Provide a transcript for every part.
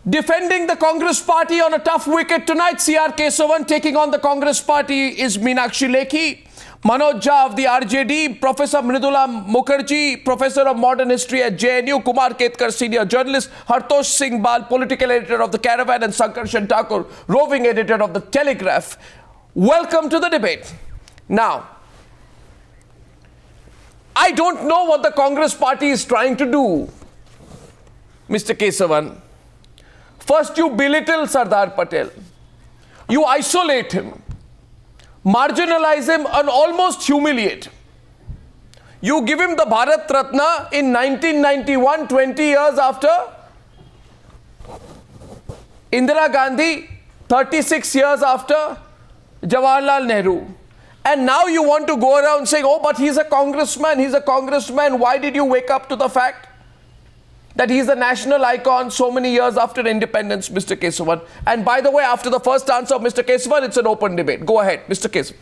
Defending the Congress party on a tough wicket tonight, CR Kesavan. Taking on the Congress party is Meenakshi Lekhi. Manoj of the RJD, Professor Mridula Mukhrjee, Professor of Modern History at JNU, Kumar Ketkar, Senior Journalist, Hartosh Singh, Political Editor of the Caravan, and Sankarshan Thakur, Roving Editor of the Telegraph. Welcome to the debate. Now, I don't know what the Congress party is trying to do, Mr. Kesavan. First, you belittle Sardar Patel. You isolate him, marginalize him, and almost humiliate him. You give him the Bharat Ratna in 1991, 20 years after Indira Gandhi, 36 years after Jawaharlal Nehru. And now you want to go around saying, oh, but he's a congressman, he's a congressman. Why did you wake up to the fact that he's a national icon so many years after independence, Mr. Kesavan? And by the way, after the first answer of Mr. Kesavan, it's an open debate. Go ahead, Mr. Kesavan.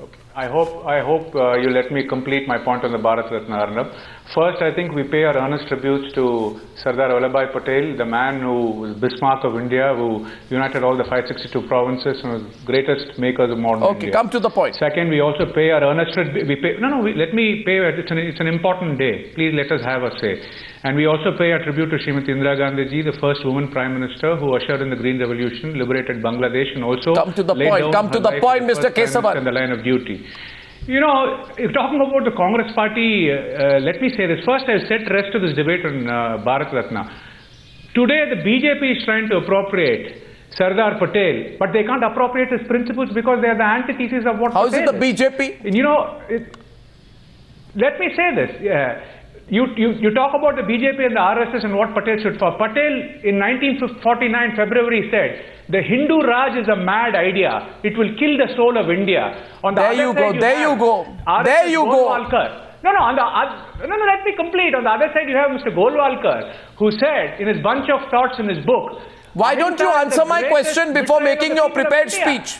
Okay. I hope you let me complete my point on the Bharat Ratna, Arnab. First, I think we pay our earnest tributes to Sardar Vallabhbhai Patel, the man who was Bismarck of India, who united all the 562 provinces and was the greatest makers of modern India. Okay, come to the point. Second, we also pay our earnest tribute. Let me pay. It's an important day. Please let us have a say. And we also pay our tribute to Srimati Indira Gandhi ji, the first woman Prime Minister who ushered in the Green Revolution, liberated Bangladesh, and also come to the point. Come to the point, Mr. Kesavan. In the line of duty. You know, if talking about the Congress party, let me say this. First, I'll set rest to this debate on Bharat Ratna. Today, the BJP is trying to appropriate Sardar Patel, but they can't appropriate his principles because they are the antithesis of what How Patel is it the BJP? And, you know, let me say this. You talk about the BJP and the RSS and what Patel stood for. Patel in 1949 February said, the Hindu Raj is a mad idea. It will kill the soul of India. On the there you go. There you go. There you go. No, let me complete. On the other side, you have Mr. Golwalkar, who said in his bunch of thoughts in his book, why don't you answer my question before making your prepared speech?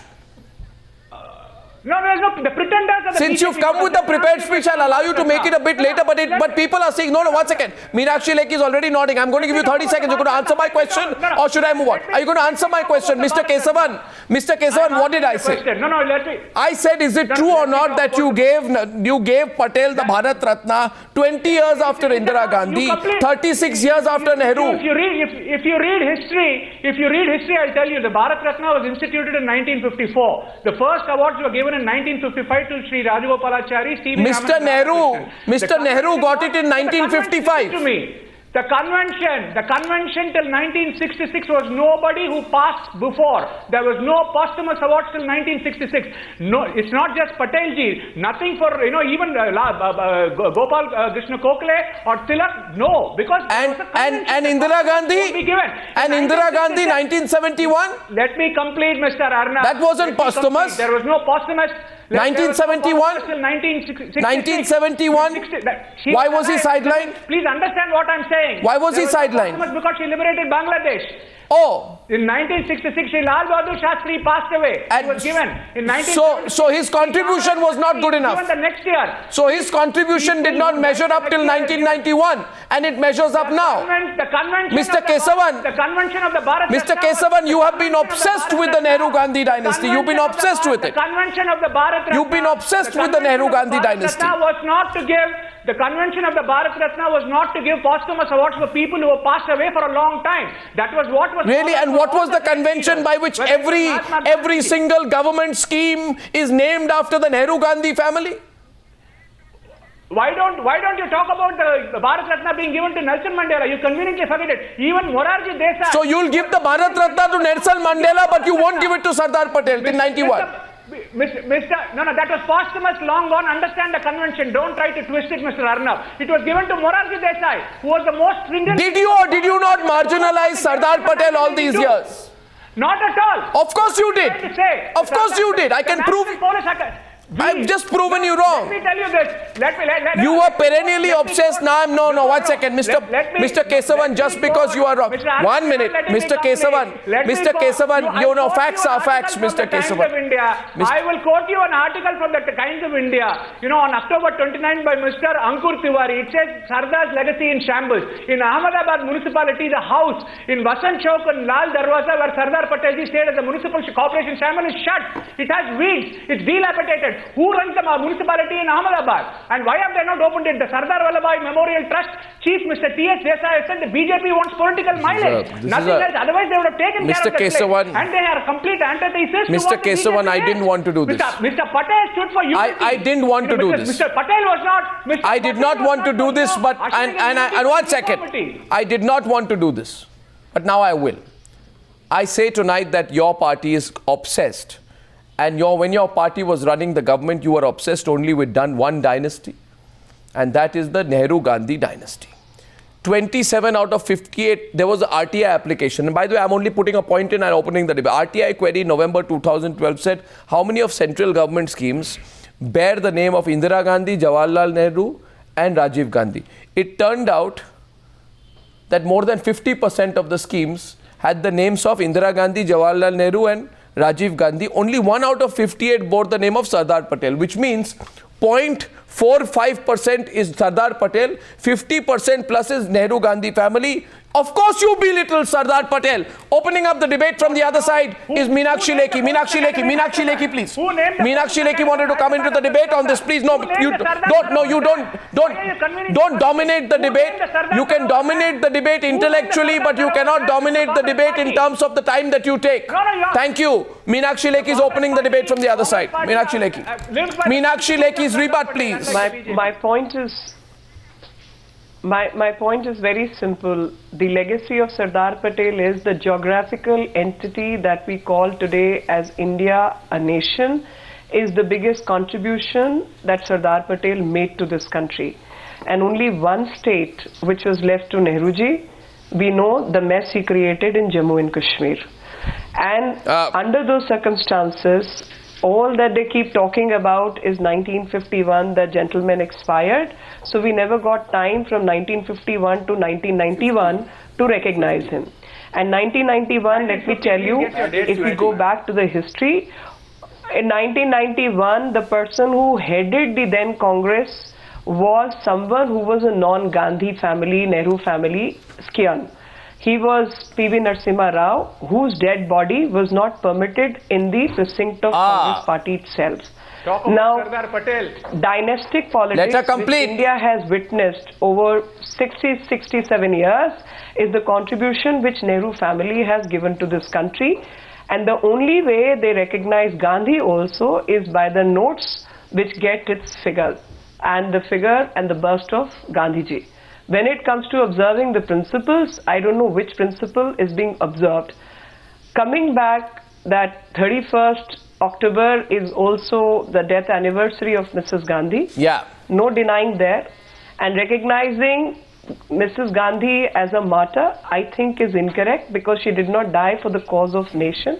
No, the pretenders are the Since you've come with the prepared speech, I'll allow you to make it a bit later, but people are saying, no, 1 second. Meenakshi Lekhi is already nodding. I'm going to give you 30 seconds. You're going to answer my question, or should I move on? Are you going to answer my question? Mr. Kesavan, what did I say? I said, is it true or not that you gave Patel the Bharat Ratna 20 years after Indira Gandhi, 36 years after Nehru? If you read history, I'll tell you, the Bharat Ratna was instituted in 1954. The first awards were given in 1955 to Sri Rajagopalachari. Mr. Nehru got it in 1955. To me, the convention till 1966 was nobody who passed before. There was no posthumous awards till 1966. No, it's not just Patel ji. Nothing for even Gopal Krishna Gokhale or Tilak. No, because and Indira Gandhi and Indira Gandhi 1971. Let me complete, Mr. Arnab. That wasn't posthumous. There was no posthumous. 1971? 1971? Why was he sidelined? Please understand what I'm saying. Why was he sidelined? Because she liberated Bangladesh. Oh. In 1966, Sri Lal Bahadur Shastri passed away. He was given. In 1970, so his contribution was not good enough. Even the next year. So his contribution did not measure up till 1991, and it measures up now. Mr. Kesavan, Mr. Kesavan, you have been obsessed with the Nehru-Gandhi dynasty. You've been obsessed with it. You've been obsessed with the Nehru-Gandhi dynasty. The convention of the Bharat Ratna was not to give posthumous awards for people who have passed away for a long time. That was what was really. And what was the convention by which every single government scheme is named after the Nehru-Gandhi family? Why don't you talk about the Bharat Ratna being given to Nelson Mandela? You conveniently forget it. Even Morarji Desai. So you'll give the Bharat Ratna to Nelson Mandela, but you won't give it to Sardar Patel in 91. No, that was posthumous, long gone. Understand the convention. Don't try to twist it, Mr. Arnab. It was given to Morarji Desai, who was the most stringent. Did you or did you not marginalize Sardar Patel all these years? Not at all. Of course you did. Of course you did. I can prove. I've just proven you wrong. Let me tell you this. You were perennially obsessed. Now I'm no. 1 second, Mr. Kesavan. Just because you are wrong. 1 minute, Mr. Kesavan. Mr. Kesavan, you know facts are facts, Mr. Kesavan. I will quote you an article from the Times of India. You know, on October 29 by Mr. Ankur Tiwari. It says Sardar's legacy in shambles. In Ahmedabad municipality, the house in Vasant Chowk and Lal Darwaza where Sardar Patelji stayed as a municipal corporation chairman is shut. It has weeds. It's dilapidated. Who runs the municipality in Ahmedabad? And why have they not opened it? The Sardar Vallabhbhai Memorial Trust Chief Mr. T.S. Desai said the BJP wants political mileage. Nothing else. Otherwise they would have taken care of the place. And they are complete antithesis to Mr. what the Kesavan, BJP I didn't want to do this. Mr. Patel stood for unity. I didn't want to do this. Mr. Patel was not. Mr. I did not want to do this, but and 1 second. I did not want to do this, but now I will. I say tonight that your party is obsessed. And when your party was running the government, you were obsessed only with one dynasty. And that is the Nehru-Gandhi dynasty. 27 out of 58, there was an RTI application. And by the way, I'm only putting a point in and opening the debate. RTI query November 2012 said, how many of central government schemes bear the name of Indira Gandhi, Jawaharlal Nehru and Rajiv Gandhi? It turned out that more than 50% of the schemes had the names of Indira Gandhi, Jawaharlal Nehru and Rajiv Gandhi. Only 1 out of 58 bore the name of Sardar Patel, which means 0.45% is Sardar Patel, 50% plus is Nehru Gandhi family. Of course you belittle Sardar Patel. Opening up the debate from the other side is Meenakshi Lekhi. Meenakshi Lekhi, please. Meenakshi Lekhi wanted to come into the debate on this, please. No, you don't. No, you don't dominate the debate. You can dominate the debate intellectually, but you cannot dominate the debate in terms of the time that you take. Thank you. Meenakshi Lekhi is opening the debate from the other side. Meenakshi Lekhi. Meenakshi Lekhi's rebut, please. My point is very simple. The legacy of Sardar Patel is the geographical entity that we call today as India, a nation, is the biggest contribution that Sardar Patel made to this country. And only one state which was left to Nehruji, we know the mess he created in Jammu and Kashmir. And under those circumstances, all that they keep talking about is 1951, the gentleman expired. So we never got time from 1951 to 1991 to recognize him. And 1991, let me tell you, if we go back to the history, in 1991, the person who headed the then Congress was someone who was a non-Gandhi family, Nehru family, Skian. He was P.V. Narasimha Rao, whose dead body was not permitted in the precinct of Congress party itself. Now, dynastic politics which India has witnessed over 67 years is the contribution which Nehru family has given to this country. And the only way they recognize Gandhi also is by the notes which get its figure and the bust of Gandhiji. When it comes to observing the principles, I don't know which principle is being observed. Coming back, that 31st October is also the death anniversary of Mrs. Gandhi. Yeah. No denying that. And recognizing Mrs. Gandhi as a martyr, I think is incorrect because she did not die for the cause of nation.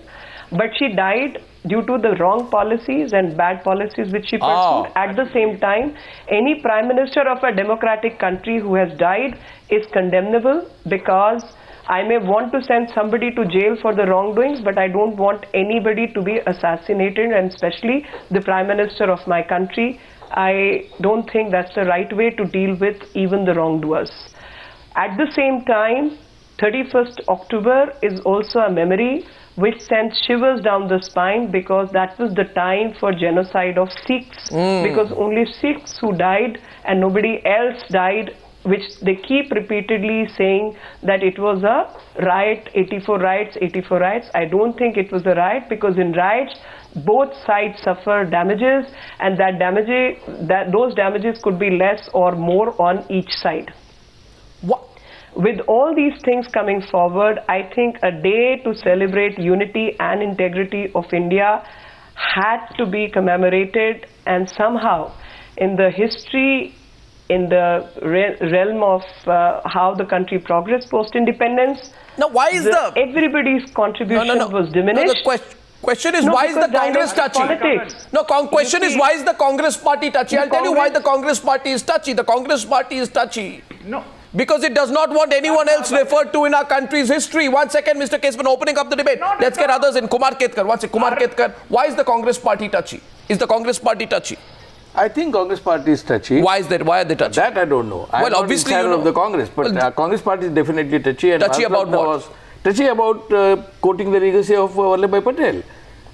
But she died due to the wrong policies and bad policies which she pursued. At the same time, any prime minister of a democratic country who has died is condemnable, because I may want to send somebody to jail for the wrongdoings, but I don't want anybody to be assassinated, and especially the prime minister of my country. I don't think that's the right way to deal with even the wrongdoers. At the same time, 31st October is also a memory which sends shivers down the spine, because that was the time for genocide of Sikhs, because only Sikhs who died and nobody else died, which they keep repeatedly saying that it was a riot, 84 riots. I don't think it was a riot, because in riots both sides suffer damages, and those damages could be less or more on each side. With all these things coming forward, I think a day to celebrate unity and integrity of India had to be commemorated, and somehow in the history, in the realm of how the country progressed post-independence, now why is everybody's contribution was diminished. Question is, No, why is the because Congress touchy? politics. No, question is, why is the Congress party touchy? I'll tell you why the Congress- Congress party is touchy. The Congress party is touchy No. because it does not want anyone else referred to in our country's history. 1 second, Mr. Kesavan, opening up the debate. No, Let's get no. others in. Kumar Ketkar. One second. Kumar Ketkar. Why is the Congress party touchy? Is the Congress party touchy? I think Congress party is touchy. Why is that? Why are they touchy? That I don't know. I'm Well, not obviously insider you know. of the Congress, but Congress party is definitely touchy. And Touchy about Bharat Ratna what? was touchy about quoting the legacy of Vallabhbhai Patel,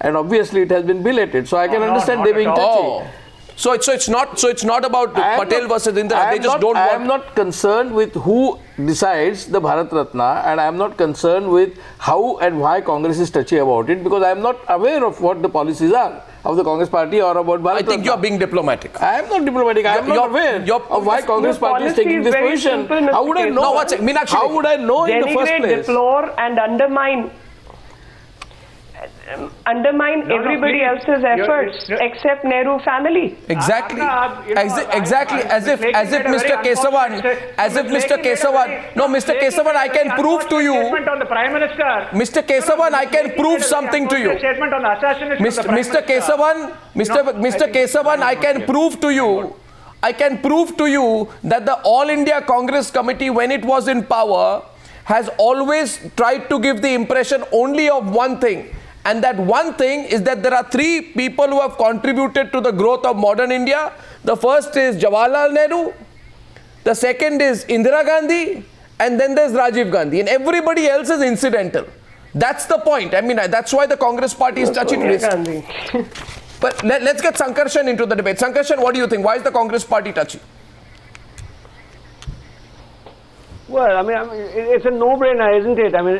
and obviously it has been belated. So I can understand not they at being all. touchy. Oh. So it's not about I am Patel not- versus Indira. I They am just not- don't I want. am not concerned with who decides the Bharat Ratna, and I am not concerned with how and why Congress is touchy about it, because I am not aware of what the policies are of the Congress party or about Bharat I think Ratna. you are being diplomatic. I am not diplomatic. I am Your- not aware your- of why Congress Your party is policy taking is this very position. simple, Mr. How would I Kesavan. know? No, one second. Meenakshi. How would I know in the first Denigrate, place? deplore, and undermine No, everybody please. else's efforts You're- except Nehru family. Exactly. Arnab, you know, Exactly. As if Lekhi made a Mr. very Kesavan, unfortunate as if statement. Mr. Lekhi made a Kesavan. very- No, Mr. Lekhi Kesavan, made I a can very prove to you. Statement on the Prime Minister. Mr. Kesavan, I can Lekhi prove made a very something to you. unfortunate Statement on the assassination of the Prime Mr. Minister. Kesavan, Mr. Kesavan, I can prove to you. I can prove to you that the All India Congress Committee, when it was in power, has always tried to give the impression only of one thing. And that one thing is that there are three people who have contributed to the growth of modern India. The first is Jawaharlal Nehru, the second is Indira Gandhi, and then there's Rajiv Gandhi. And everybody else is incidental. That's the point. I mean, that's why the Congress party is touching Sonia this. Gandhi. But let's get Sankarshan into the debate. Sankarshan, what do you think? Why is the Congress party touchy? Well, I mean, it's a no-brainer, isn't it? I mean,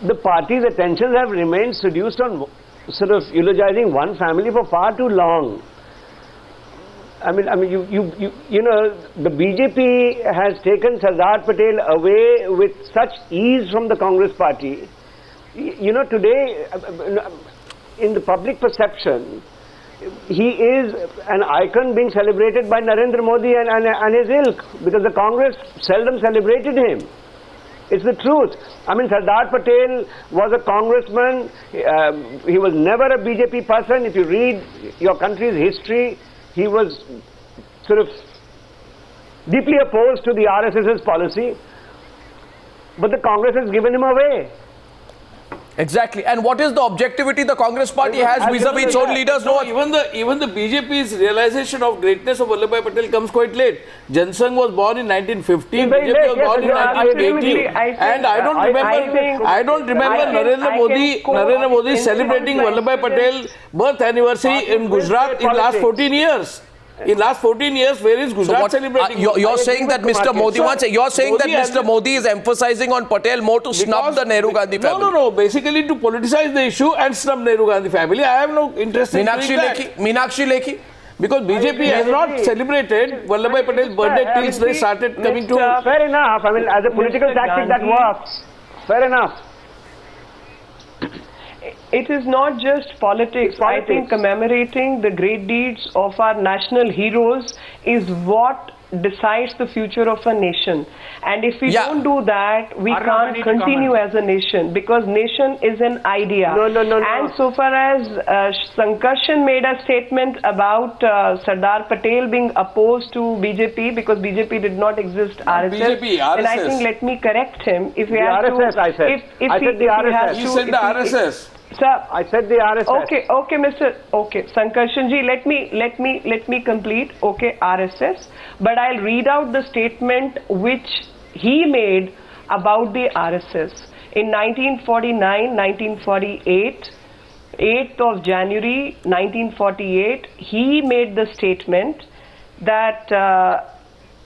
the party's attentions have remained seduced on sort of eulogizing one family for far too long. I mean, you know, the BJP has taken Sardar Patel away with such ease from the Congress party. You know, today, in the public perception, he is an icon being celebrated by Narendra Modi and his ilk, because the Congress seldom celebrated him. It's the truth. I mean, Sardar Patel was a congressman. He was never a BJP person. If you read your country's history, he was sort of deeply opposed to the RSS's policy. But the Congress has given him away. Exactly. And what is the objectivity the Congress party has vis-a-vis its own leaders? No, No, even the BJP's realization of greatness of Vallabhbhai Patel comes quite late. Jansangh was born in 1950, It's very BJP late, was yes, born in I agree with 1980, you. and I don't remember Narendra Modi celebrating Vallabhbhai Patel birth anniversary in Gujarat in last 14 years. In last 14 years, where is Gujarat celebrating? you're saying that Mr. Modi, you're saying that Mr. Modi is emphasizing on Patel more to snub the Nehru Gandhi family. No, basically to politicize the issue and snub Nehru Gandhi family. I have no interest in doing that. Meenakshi Lekhi. Because BJP has not celebrated Vallabhbhai Patel's birthday till they started coming to... Fair enough. I mean, as a political Mr. tactic that Gandhi. works. Fair enough. It is not just politics. I think commemorating the great deeds of our national heroes is what decides the future of a nation. And if we Yeah. don't do that, we Arnab, I can't need to continue comment. as a nation, because nation is an idea. No. And so far as Sankarshan made a statement about Sardar Patel being opposed to BJP because BJP did not exist, RSS, BJP, then I RSS. think let me correct him. If we The have RSS, to, I said. if I he, said the if he RSS. has He to, said the RSS. Sir, I said the RSS. Okay, Sankarshan ji, let me complete. Okay, RSS, but I'll read out the statement which he made about the RSS in 1949, 1948. 8th of January 1948, he made the statement that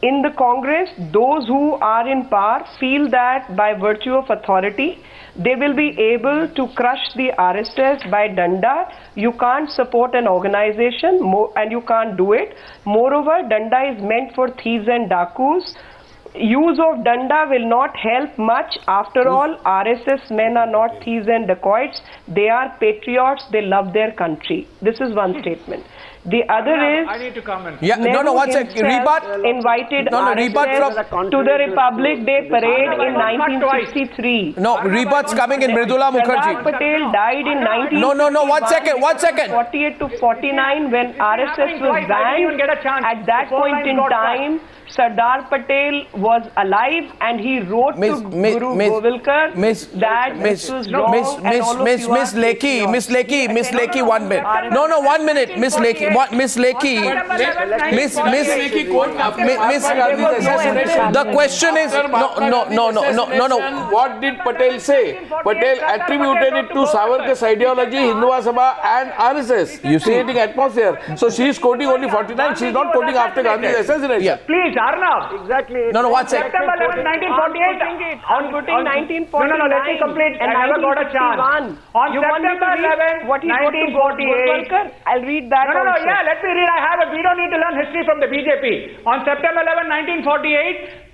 in the Congress, those who are in power feel that by virtue of authority, they will be able to crush the RSS by danda. You can't support an organization and you can't do it. Moreover, danda is meant for thieves and dakus. Use of danda will not help much. After all, RSS men are not thieves and dacoits. They are patriots. They love their country. This is one statement. The other is I need to comment. Yeah, no, one sec. Rebut. Invited rebut RSS to the Republic Day parade in 1963. No, rebut's coming in Mridula Mukherjee. Sardar Patel died in 1961. No, 1 second. 48 to 49 when RSS was banned. At that point in time, Sardar Patel was alive and he wrote to Guru Govilkar that this was wrong and all of you Miss Lekhi, 1 minute. No, 1 minute. Miss Lekhi, the question is, no. What did Patel say? Patel attributed it to Savarkar's ideology, Hindutva Sabha and RSS. You see, creating atmosphere. So she is quoting only 49. She is not quoting after Gandhi's assassination. Yeah. Please, Arnab. Exactly. No, 1 second. September 11, 1948. On 1949. No, let me complete. I never got a chance. On September 11, 1948. I'll read that No, yeah, let me read. I have it. We don't need to learn history from the BJP. On September 11, 1948,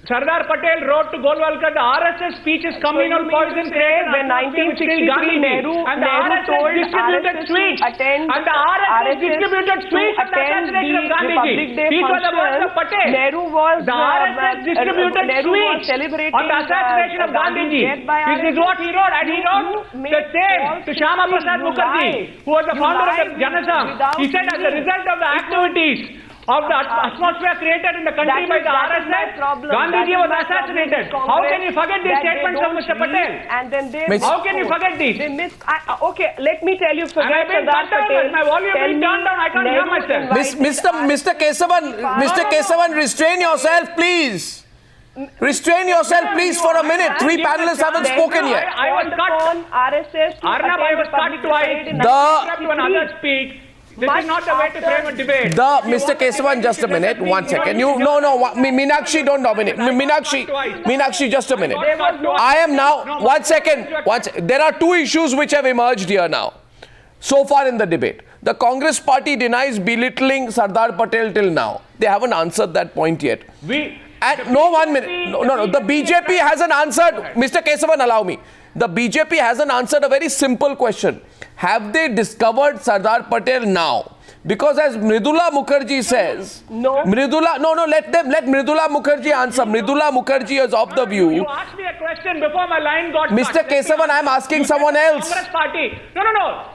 Sardar Patel wrote to Golwalkar, the RSS speech is communal poison created when 1963 Nehru told distributed sweets attend and the RSS distributed sweets at the assassination of Gandhiji. These were the words of Patel. Nehru was the RSS distributed sweets on the assassination of Gandhiji. This is what he wrote, and he wrote the same to Shyama Prasad Mukherjee, who was the founder of the Janasangh. He said, as a result of the activities of the atmosphere created in the country by the RSS, Gandhiji was assassinated. How can you forget these statements of Mr. Patel? And then they how can you forget these? Okay, let me tell you, forget Sardar Patel. My volume is turned down, I can't hear myself. Mr. Kesavan, restrain yourself, please. Restrain yourself, please, for a minute. 3 panelists haven't spoken yet. I was cut. RSS. Arnab, I was cut twice. When others speak. This is not the way to frame a debate. Mr. Kesavan, just a minute. 1 second. Meenakshi, don't dominate. Meenakshi, just a minute. I am now, 1 second. There are 2 issues which have emerged here now. So far in the debate. The Congress party denies belittling Sardar Patel till now. They haven't answered that point yet. No, 1 minute. No. The BJP hasn't answered. Mr. Kesavan, allow me. The BJP hasn't answered a very simple question. Have they discovered Sardar Patel now? Because as Mridula Mukherjee says, let Mridula Mukherjee answer. Mridula Mukherjee is of the view. You asked me a question before my line got Mr. cut. Kesavan, I am asking someone else. Congress party. No.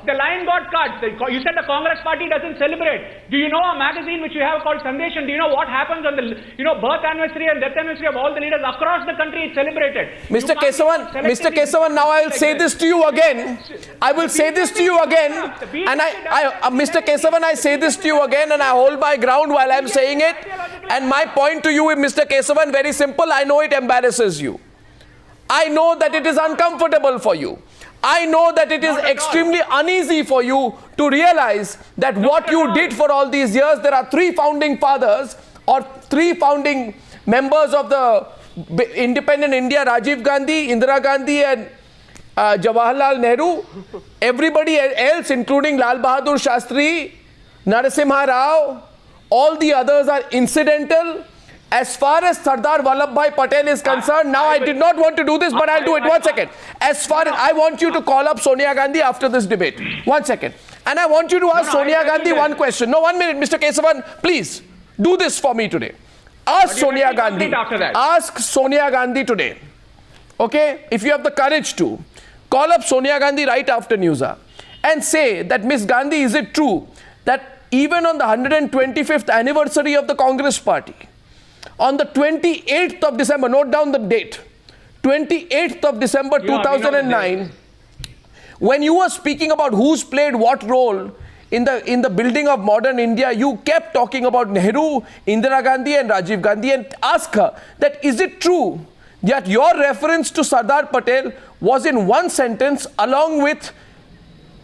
The line got cut. You said the Congress party doesn't celebrate. Do you know a magazine which we have called Sandeshan? Do you know what happens on the birth anniversary and death anniversary of all the leaders across the country? It's celebrated. Mr. Kesavan, now I will say this to you again. I will say this to you again. And Mr. Kesavan, I say this to you again and I hold my ground while I am saying it. And my point to you, Mr. Kesavan, very simple. I know it embarrasses you. I know that it is uncomfortable for you. I know that it is extremely uneasy for you to realize that what you did for all these years, there are 3 founding fathers or 3 founding members of the independent India, Rajiv Gandhi, Indira Gandhi and Jawaharlal Nehru. Everybody else, including Lal Bahadur Shastri, Narasimha Rao, all the others are incidental. As far as Sardar Vallabhbhai Patel is concerned, I did not want to do this, but I'll do it. 1 second. As far as I want you to call up Sonia Gandhi after this debate. 1 second. And I want you to ask Sonia Gandhi 1 question. No, 1 minute, Mr. Kesavan, please do this for me today. Ask Sonia Gandhi. Ask Sonia Gandhi today. Okay? If you have the courage to, call up Sonia Gandhi right after Newshour and say that, Miss Gandhi, is it true that even on the 125th anniversary of the Congress party, on the 28th of December, note down the date, 28th of December 2009, when you were speaking about who's played what role in the building of modern India, you kept talking about Nehru, Indira Gandhi and Rajiv Gandhi and ask her that is it true that your reference to Sardar Patel was in 1 sentence along with,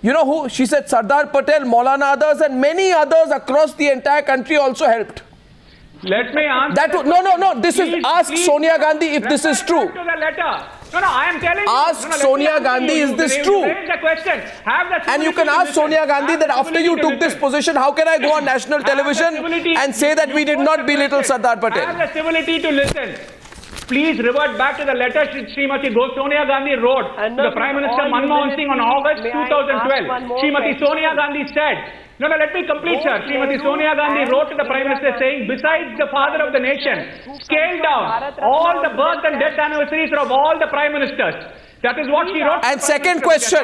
you know who? She said Sardar Patel, Maulana others and many others across the entire country also helped. Let me answer. No. This is ask Sonia Gandhi if this is true. To the letter. No, I am telling you. Ask Sonia Gandhi, is this true? Raise the question. And you can ask Sonia Gandhi that after you took this position, how can I go on national television and say that we did not belittle Sardar Patel? Have the civility to listen. Please revert back to the letter Srimati Sonia Gandhi wrote to the Prime Minister Manmohan Singh on August 2012. Srimati Sonia Gandhi said No, let me complete, sir. Srimati Sonia Gandhi wrote to the Prime Minister saying, besides the father of the nation, scale down all the birth and death anniversaries of all the Prime Ministers. That is what she wrote. And second question.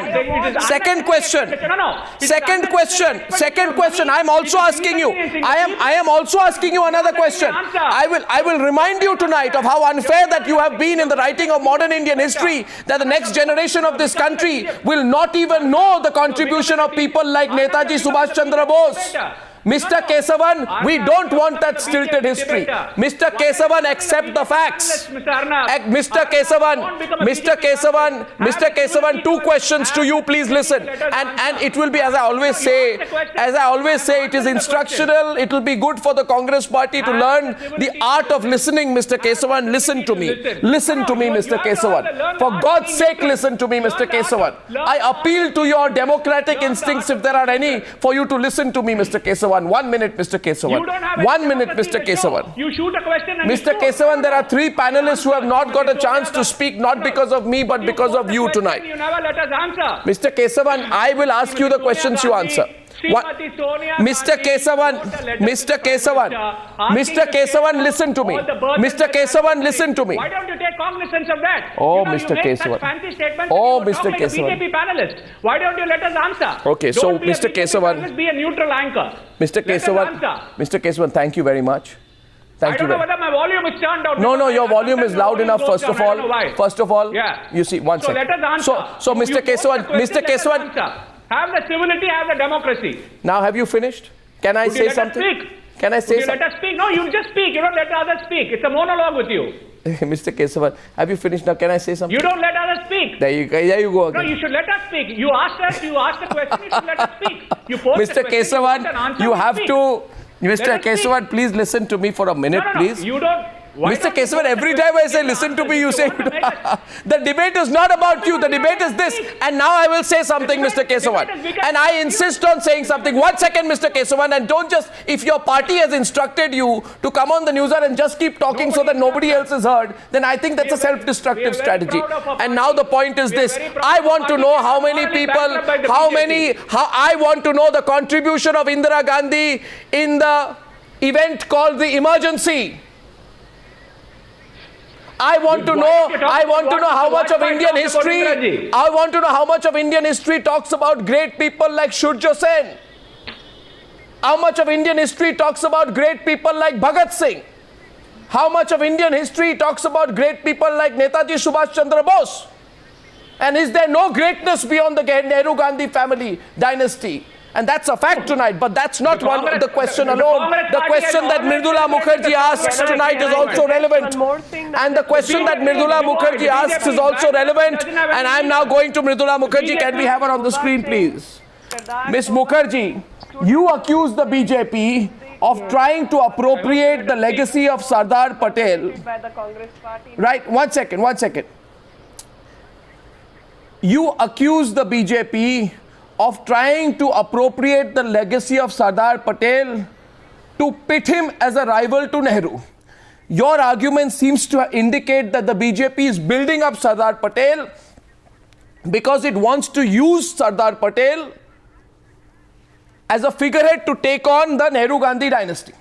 I'm also asking you. I am also asking you another question. I will remind you tonight of how unfair that you have been in the writing of modern Indian history, that the next generation of this country will not even know the contribution of people like Netaji Subhash Chandra Bose. Mr. Kesavan, we don't want that stilted history. Mr. Kesavan, accept the facts. Mr. Kesavan, two questions to you, please listen. And it will be, as I always say, it is instructional. It will be good for the Congress party to learn the art of listening, Mr. Kesavan. Listen to me. Listen to me, Mr. Kesavan. For God's sake, listen to me, Mr. Kesavan. I appeal to your democratic instincts, if there are any, for you to listen to me, Mr. Kesavan. 1 minute, Mr. Kesavan. 1 minute, Mr. Kesavan. You shoot a question and Mr. Kesavan, there are 3 panelists who have not got a chance to speak, not because of me, but because of you tonight. You never let us answer. Mr. Kesavan, I will ask you the questions you answer. Mr. Kesavan, listen to me. Mr. Kesavan, listen to me. Why don't you take cognizance of that? Oh, you Mr. make Kesavan. such fancy statements. Oh, You Mr. talk like a Kesavan. BJP panelist. Why don't you let us answer? Okay, so Don't be a Mr. BJP Kesavan- panelist, be a neutral anchor. Mr. Let us Kesavan, answer. Mr. Kesavan, thank you very much. I Thank you don't know very whether my volume is turned down. No, your because volume is sometimes the loud volume enough, goes first down. of I don't know why. all. First of all, Yeah. you see, one So second. let us answer. So Mr. You pose the Kesavan, question, Mr. let us Kesavan, answer. Have the civility, have the democracy. now have you finished? Can I Would you say let something? us speak? Can I Would say you let something? us speak? No, you just speak. You don't let others speak. It's a monologue with you. Mr. Kesavan, have you finished now? Can I say something? You don't let others speak. There you go No, again. you should let us speak. You asked us, you asked the question, you should let us speak. You posed Mr. the question, you want an Kesavan, answer, you we have speak. to... Mr. Let us Kesavan, please listen to me for a minute, No, please. you don't. Why Mr. don't you Kesavan, pose the every question, time I say give the listen to answer? me, you If say... want to make us- The debate is not about you. The debate is this. And now I will say something, Mr. Kesavan. And I insist on saying something. 1 second, Mr. Kesavan. And don't just... If your party has instructed you to come on the Newshour and just keep talking so that nobody else is heard, then I think that's a self-destructive strategy. And now the point is this. I want to know how many people... I want to know the contribution of Indira Gandhi in the event called the emergency. I want to know how much of Indian history. I want to know how much of Indian history talks about great people like Surya Sen. How much of Indian history talks about great people like Bhagat Singh. How much of Indian history talks about great people like Netaji Subhash Chandra Bose. And is there no greatness beyond the Nehru Gandhi family dynasty? And that's a fact tonight, but that's not the question alone. The question that Mridula Mukhrjee asks tonight is also relevant. And the question that Mridula Mukhrjee asks is also relevant. And I'm now going to Mridula Mukhrjee. Can we have her on the screen, please? Miss Mukherjee, you accuse the BJP of trying to appropriate the legacy of Sardar Patel. Right, 1 second. You accuse the BJP of trying to appropriate the legacy of Sardar Patel to pit him as a rival to Nehru. Your argument seems to indicate that the BJP is building up Sardar Patel because it wants to use Sardar Patel as a figurehead to take on the Nehru-Gandhi dynasty.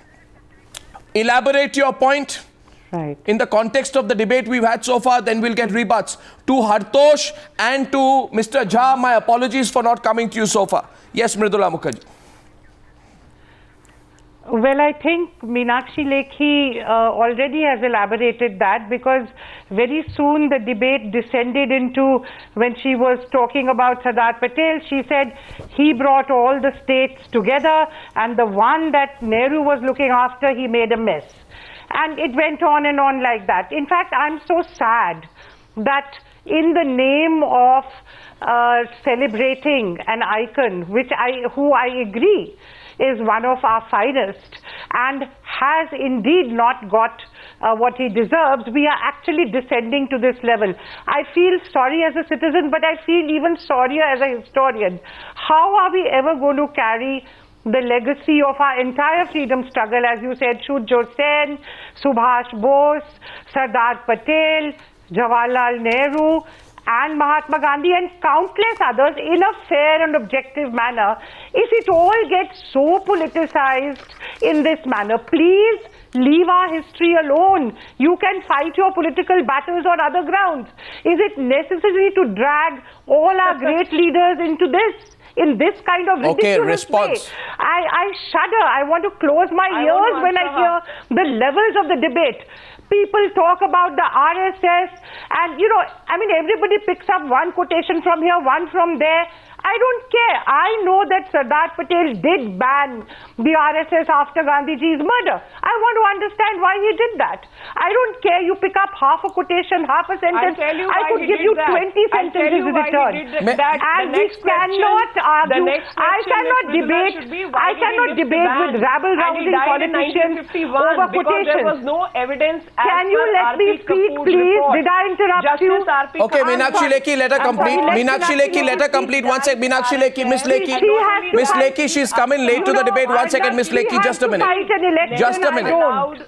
Elaborate your point. Right. In the context of the debate we've had so far, then we'll get rebuts. To Hartosh and to Mr. Jha, my apologies for not coming to you so far. Yes, Mridula Mukherjee. Well, I think Meenakshi Lekhi already has elaborated that, because very soon the debate descended into, when she was talking about Sardar Patel, she said he brought all the states together and the one that Nehru was looking after, he made a mess. And it went on and on like that. In fact, I'm so sad that in the name of celebrating an icon, who I agree is one of our finest and has indeed not got what he deserves, we are actually descending to this level. I feel sorry as a citizen, but I feel even sorrier as a historian. How are we ever going to carry the legacy of our entire freedom struggle, as you said, Surya Sen, Subhash Bose, Sardar Patel, Jawaharlal Nehru, and Mahatma Gandhi and countless others in a fair and objective manner, if it all gets so politicized in this manner, please leave our history alone. You can fight your political battles on other grounds. Is it necessary to drag all our great leaders into this? In this kind of ridiculous way. I shudder. I want to close my ears when I hear the levels of the debate. People talk about the RSS and, you know, I mean, everybody picks up one quotation from here, one from there. I don't care. I know that Sardar Patel did ban the RSS after Gandhiji's murder. I want to understand why he did that. I don't care. You pick up half a quotation, half a sentence. I could give you 20 sentences in return. And we cannot argue. I cannot debate. I cannot debate with rabble-rousing politicians over quotations. There was no evidence. Can you let me speak, please? Did I interrupt you? Okay, Meenakshi Lekhi, let her complete. Meenakshi Lekhi, let her complete. One second, Meenakshi Lekhi, Miss Lekhi. Miss Lekhi, she's coming late to the debate. One second, Miss Lekhi, just a minute. Just a minute.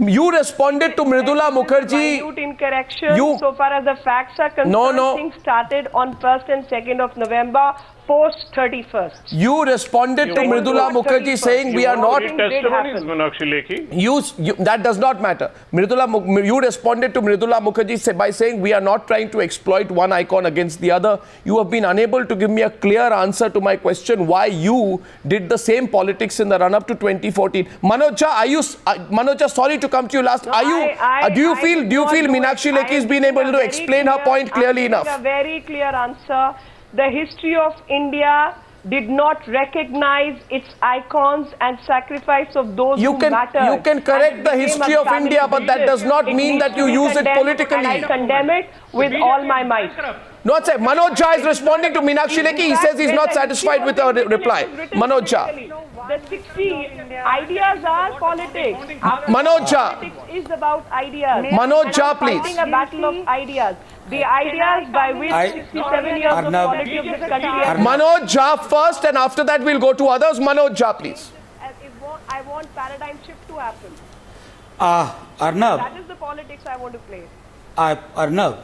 You responded to Mridula Mukherjee. Minute incorrection. So far as the facts are concerned, things started on 1st and 2nd of November. Post 31st. You responded to Mridula Mukherjee saying we are not. Testimonies, Meenakshi Lekhi. That does not matter. You responded to Mridula Mukherjee by saying we are not trying to exploit one icon against the other. You have been unable to give me a clear answer to my question why you did the same politics in the run-up to 2014. Manoj, sorry to come to you last. No, do you feel Meenakshi Lekhi has been able to explain her point clearly enough? A very clear answer. The history of India did not recognize its icons and sacrifice of those who matter. You can correct the history of India, but that does not mean that you use it politically. And I condemn it with all my might. No, it's Manoj Jha is responding to Meenakshi Lekhi. He says he's not satisfied with her reply. Manoj Jha. The 60 ideas are politics. Manoj Jha. Politics is about ideas. Manoj Jha, please. Fighting a battle of ideas. The ideas by which 67 years of polity of this country. Manoj Jha first, and after that we'll go to others. Manoj Jha, please. I want paradigm shift to happen. Arnab. That is the politics I want to play. Arnab,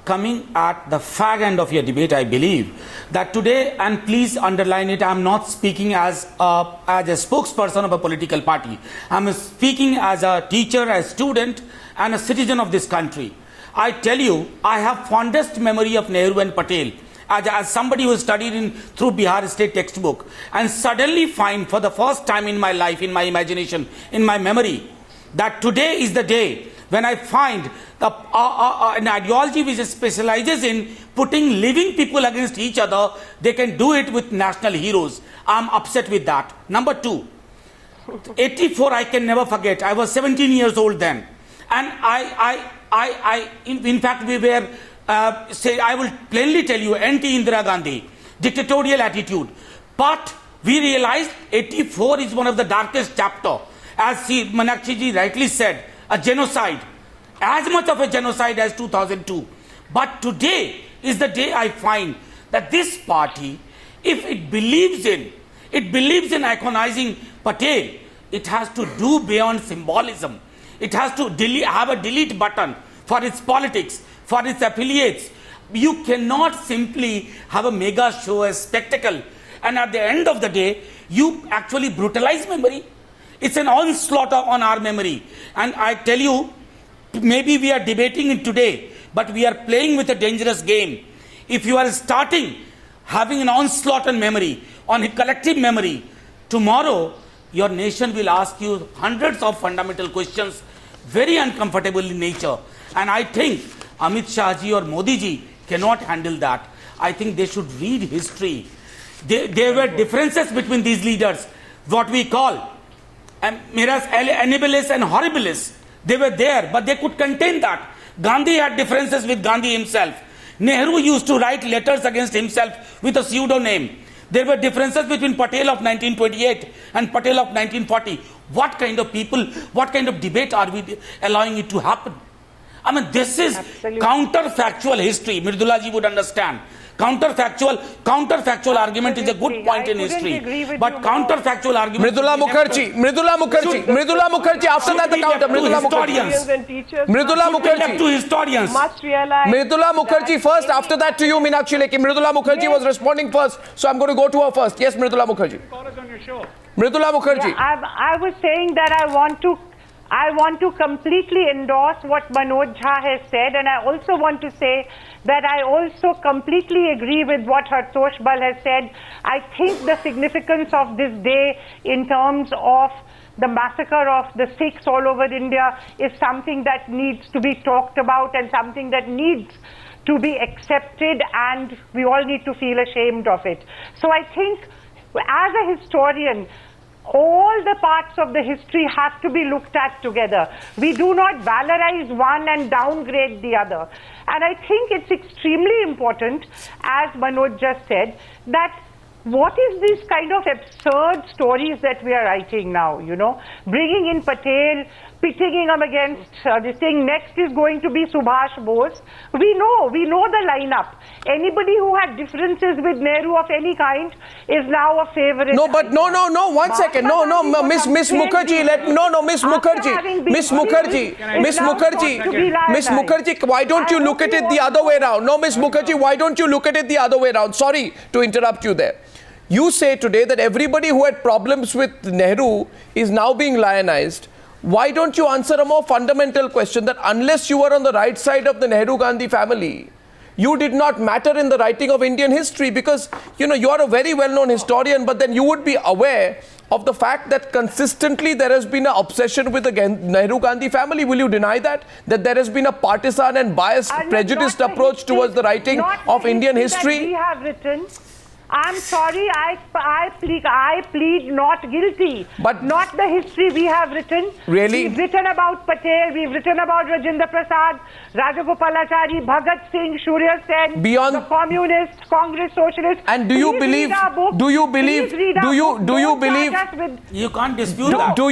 coming at the fag end of your debate, I believe that today, and please underline it, I am not speaking as a spokesperson of a political party. I am speaking as a teacher, a student, and a citizen of this country. I tell you, I have fondest memory of Nehru and Patel as somebody who studied through Bihar State textbook, and suddenly find for the first time in my life, in my imagination, in my memory, that today is the day when I find an ideology which specializes in putting living people against each other. They can do it with national heroes. I'm upset with that. Number two, 84 I can never forget. I was 17 years old then. And in fact, we were, I will plainly tell you, anti-Indira Gandhi, dictatorial attitude. But we realized 84 is one of the darkest chapter. As Meenakshi ji rightly said, a genocide, as much of a genocide as 2002. But today is the day I find that this party, if it believes in iconizing Patel, it has to do beyond symbolism. It has to have a delete button for its politics, for its affiliates. You cannot simply have a mega show, a spectacle, and at the end of the day, you actually brutalize memory. It's an onslaught on our memory. And I tell you, maybe we are debating it today, but we are playing with a dangerous game. If you are having an onslaught on memory, on a collective memory, tomorrow your nation will ask you hundreds of fundamental questions, very uncomfortable in nature. And I think Amit Shah ji or Modi ji cannot handle that. I think they should read history. There were differences between these leaders, what we call annibales and horribilis. They were there, but they could contain that. Gandhi had differences with Gandhi himself. Nehru used to write letters against himself with a pseudonym. There were differences between Patel of 1928 and Patel of 1940. What kind of people, what kind of debate are we allowing it to happen? I mean, this is counterfactual history. Mridula ji would understand. Counterfactual argument is a good point in history. But counterfactual argument. Mridula Mukhrjee, after that the counter. Mridula Mukhrjee. To historians. Must realize. Mridula Mukhrjee first, after that to you, Meenakshi Lekhi. Mridula Mukhrjee was responding first, so I'm going to go to her first. Yes, Mridula Mukhrjee. Mridula Mukhrjee. I was saying that I want to completely endorse what Manoj Jha has said, and I also want to say that I also completely agree with what Hartosh has said. I think the significance of this day in terms of the massacre of the Sikhs all over India is something that needs to be talked about and something that needs to be accepted, and we all need to feel ashamed of it. So I think as a historian, all the parts of the history have to be looked at together. We do not valorize one and downgrade the other. And I think it's extremely important, as Manoj just said, that what is this kind of absurd stories that we are writing now, you know? Bringing in Patel, pitting him against this thing. Next is going to be Subhash Bose. We know the lineup. Anybody who had differences with Nehru of any kind is now a favorite. No, but no, one second. No, Miss Mukherjee, Miss Mukherjee, why don't you look at it the other way around? No, Miss Mukherjee, why don't you look at it the other way around? Sorry to interrupt you there. You say today that everybody who had problems with Nehru is now being lionized. Why don't you answer a more fundamental question, that unless you were on the right side of the Nehru-Gandhi family, you did not matter in the writing of Indian history? Because, you know, you are a very well-known historian, but then you would be aware of the fact that consistently there has been an obsession with the Nehru-Gandhi family. Will you deny that? That there has been a partisan and biased, prejudiced approach towards the writing of Indian history? We have written. I'm sorry, I plead not guilty. But not the history we have written. Really? We've written about Patel, we've written about Rajendra Prasad, Rajagopalachari, Bhagat Singh, Surya Sen, beyond the communists, Congress, socialists. And do you believe? You can't dispute that. Do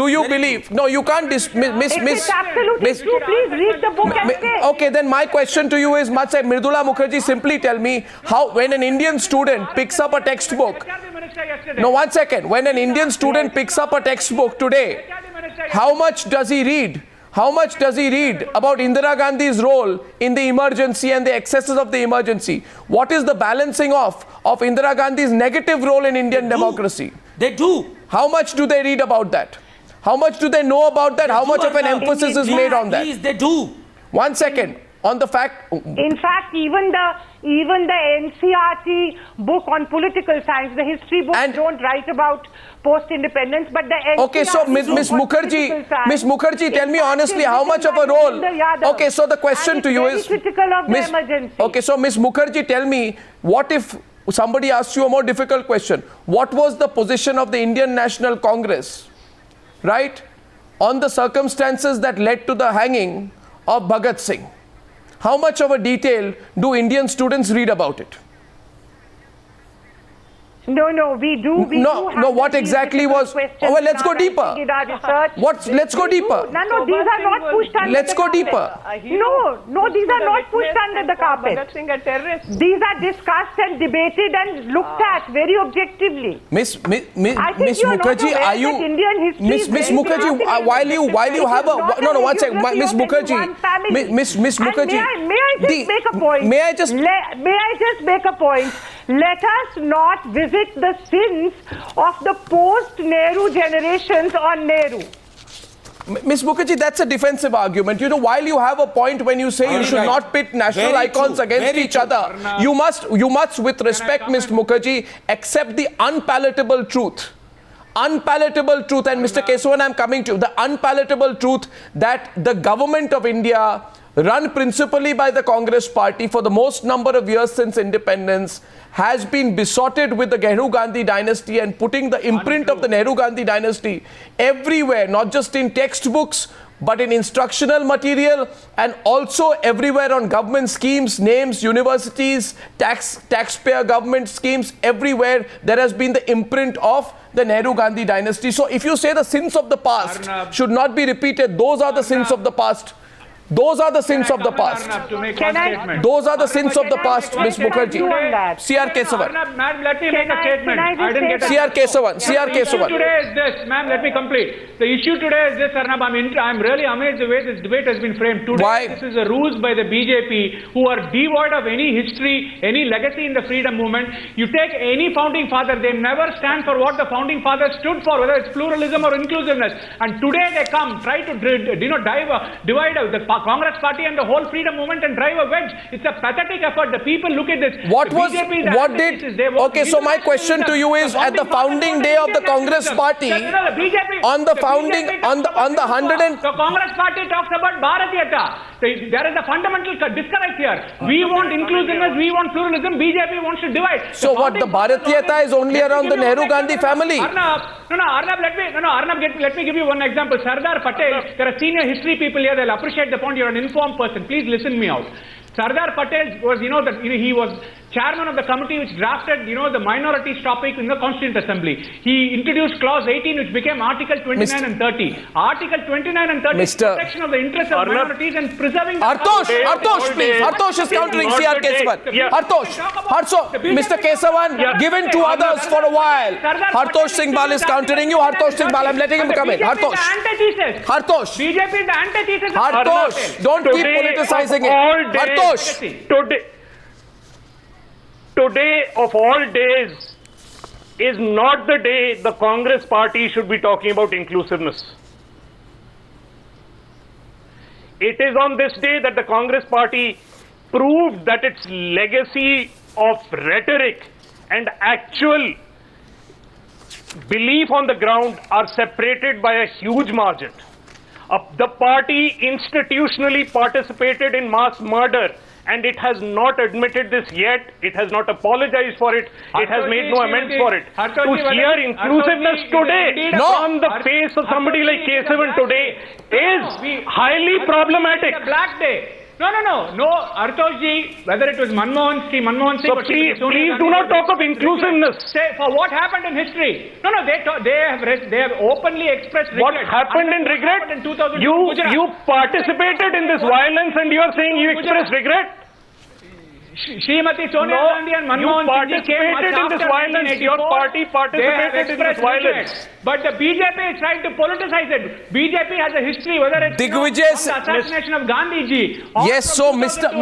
you believe? No, you can't Miss. It's absolutely true. Please read the book and say. Okay, then my question to you is, Mridula Mukherjee, simply tell me how, when an Indian student picks up a textbook. No, 1 second. When an Indian student picks up a textbook today, how much does he read? How much does he read about Indira Gandhi's role in the emergency and the excesses of the emergency? What is the balancing of Indira Gandhi's negative role in Indian democracy? They do. How much do they read about that? How much do they know about that? How much of an emphasis is made on that? Please, they do. 1 second. On the fact... In fact, even the NCRT book on political science, the history books don't write about post-independence, but the NCRT okay, so Miss Mukherjee, tell me honestly, how much of a role... Okay, so the question to you is... critical of the emergency. Okay, so Miss Mukherjee, tell me, what if somebody asks you a more difficult question? What was the position of the Indian National Congress, right, on the circumstances that led to the hanging of Bhagat Singh? How much of a detail do Indian students read about it? No, we do. What exactly was... Oh, well, let's go deeper. Let's go deeper. No, these are not pushed under Let's go deeper. No, these are not pushed under the carpet. These are discussed and debated and looked at very objectively. Miss Mukherjee, are you... Miss Mukherjee, while you have a... No, 1 second. Miss Mukherjee. Miss Mukherjee. May I just make a point? Let us not visit the sins of the post-Nehru generations on Nehru. Miss Mukherjee, that's a defensive argument. You know, while you have a point when you say you should not pit national icons against each other, you must, with respect, Miss Mukherjee, accept the unpalatable truth. Unpalatable truth, and Mr. Kesavan, I'm coming to you. The unpalatable truth that the government of India, run principally by the Congress party for the most number of years since independence, has been besotted with the Nehru-Gandhi dynasty and putting the imprint of the Nehru-Gandhi dynasty everywhere, not just in textbooks, but in instructional material and also everywhere on government schemes, names, universities, taxpayer government schemes, everywhere there has been the imprint of the Nehru-Gandhi dynasty. So if you say the sins of the past should not be repeated, those are the sins of the past. Those are the sins of the past. Those are the sins of the past, Ms. Mukherjee. C.R. Kesavan. Ma'am, let me make a statement. I didn't get C.R. Kesavan. C.R. Kesavan. Today is this, ma'am, let me complete. The issue today is this, Arnab. I'm really amazed the way this debate has been framed. Today, Why? This is a ruse by the BJP, who are devoid of any history, any legacy in the freedom movement. You take any founding father, they never stand for what the founding fathers stood for, whether it's pluralism or inclusiveness. And today they come, try to divide the Congress party and the whole freedom movement and drive a wedge. It's a pathetic effort. The people look at this. Okay, so my question to you is, at the founding day of the Congress party, on the 100 the Congress party talks about Bharatiyata. There is a fundamental disconnect here. We want inclusiveness, we want pluralism, BJP wants to divide. So what, the Bharatiyata is only around the Nehru-Gandhi family? Arnab, let me give you one example. Sardar Patel, there are senior history people here, they'll appreciate the point. You're an informed person. Please listen me out. Sardar Patel was, he was chairman of the committee which drafted, the minorities topic in the Constituent Assembly. He introduced Clause 18, which became Article 29 and 30. Article 29 and 30 is protection of the interests of minorities and preserving... Hartosh, please. Hartosh is countering C.R. Kesavan. Hartosh, Mr. Kesavan, given to others for a while. Hartosh Singh Bal is countering you. Hartosh Singh Bal, I'm letting him come in. Hartosh. BJP is the antithesis. Hartosh, don't keep politicizing it. Hartosh. Today of all days is not the day the Congress party should be talking about inclusiveness. It is on this day that the Congress party proved that its legacy of rhetoric and actual belief on the ground are separated by a huge margin. The party institutionally participated in mass murder, and it has not admitted this yet. It has not apologized for it. It has made no amends for it. To hear inclusiveness today from the face of somebody like Kesavan today is highly problematic. It's a black day. No, Hartosh ji, whether it was Manmohan Singh so please do not talk of inclusiveness. For what happened in history? They have openly expressed regret. What happened in regret? You participated in this violence and you are saying you expressed regret? Srimati Sonia Gandhi and Manmohan Singh participated in this violence. Your party participated in this violence. But the BJP is trying to politicize it. BJP has a history, whether it's the assassination of Gandhi ji. Yes, so Mr.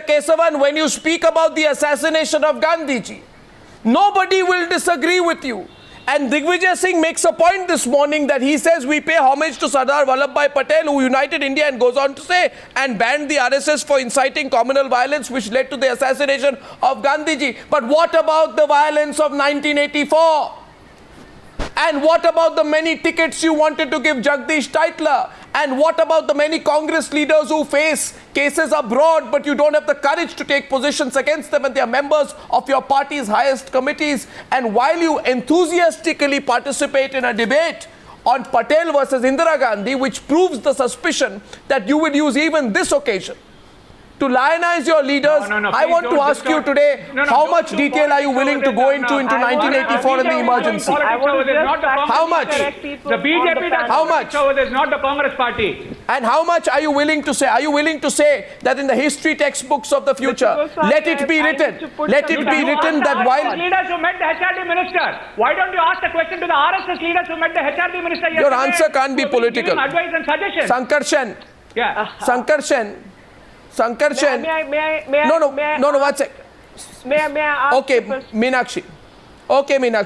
Kesavan, when you speak about the assassination of Gandhi ji, nobody will disagree with you. And Digvijay Singh makes a point this morning that he says we pay homage to Sardar Vallabhbhai Patel, who united India, and goes on to say, and banned the RSS for inciting communal violence, which led to the assassination of Gandhiji. But what about the violence of 1984? And what about the many tickets you wanted to give Jagdish Titler? And what about the many Congress leaders who face cases abroad, but you don't have the courage to take positions against them, and they are members of your party's highest committees? And while you enthusiastically participate in a debate on Patel versus Indira Gandhi, which proves the suspicion that you will use even this occasion to lionize your leaders, I want to ask you today, how much detail are you willing to go into 1984 and the emergency? How much? The BJP does how much? It's not the Congress party. And how much are you willing to say? Are you willing to say that in the history textbooks of the future, let it be written that while... leaders who met the HRD minister, why don't you ask the question to the RSS leaders who met the HRD minister yesterday? Your answer can't be political. Advice and suggestions. Sankarshan. Yeah. Sankarshan. No, one sec. May I ask? Okay, Meenakshi.